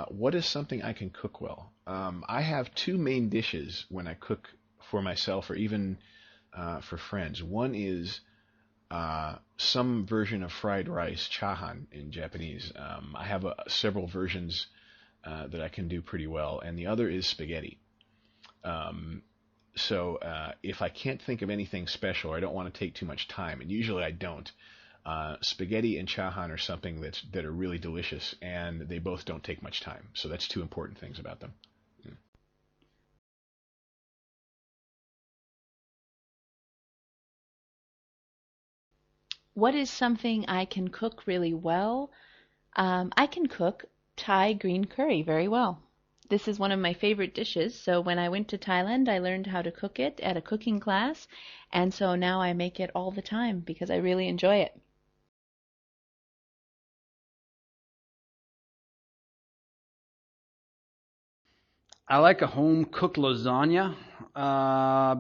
What is something I can cook well? I have two main dishes when I cook for myself or even for friends. One is some version of fried rice, chahan in Japanese. I have several versions that I can do pretty well, and the other is spaghetti. Um, so if I can't think of anything special, or I don't want to take too much time, and usually I don't. Spaghetti and chahan are something that are really delicious, and they both don't take much time. So that's two important things about them. Mm. What is something I can cook really well? I can cook Thai green curry very well. This is one of my favorite dishes, so when I went to Thailand, I learned how to cook it at a cooking class, and so now I make it all the time because I really enjoy it. I like a home cooked lasagna.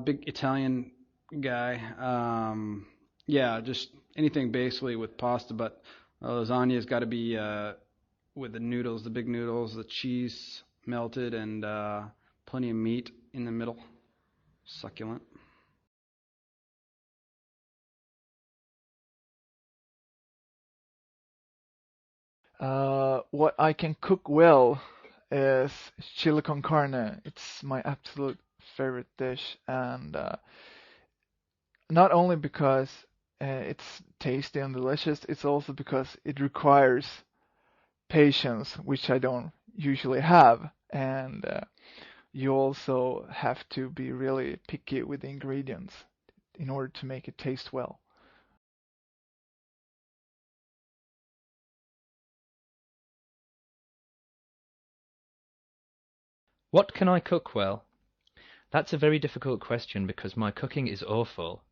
Big Italian guy. Yeah, just anything basically with pasta, but lasagna's got to be with the noodles, the big noodles, the cheese melted, and plenty of meat in the middle. Succulent. What I can cook well is chili con carne. It's my absolute favorite dish, and not only because it's tasty and delicious, it's also because it requires patience, which I don't usually have, and you also have to be really picky with the ingredients in order to make it taste well. What can I cook well? That's a very difficult question because my cooking is awful.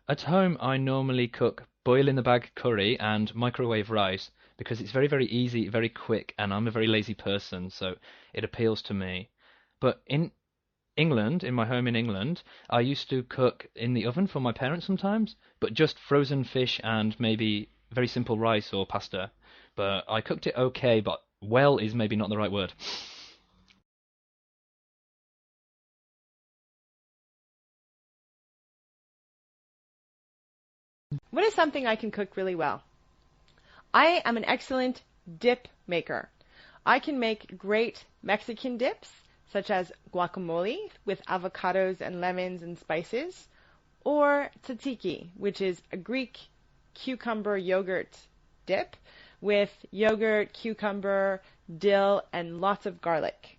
At home, I normally cook boil in the bag curry and microwave rice because it's very, very easy, very quick, and I'm a very lazy person, so it appeals to me. But in England, in my home in England, I used to cook in the oven for my parents sometimes, but just frozen fish and maybe very simple rice or pasta. But I cooked it okay, but well is maybe not the right word. What is something I can cook really well? I am an excellent dip maker. I can make great Mexican dips, such as guacamole with avocados and lemons and spices, or tzatziki, which is a Greek cucumber yogurt dip with yogurt, cucumber, dill, and lots of garlic.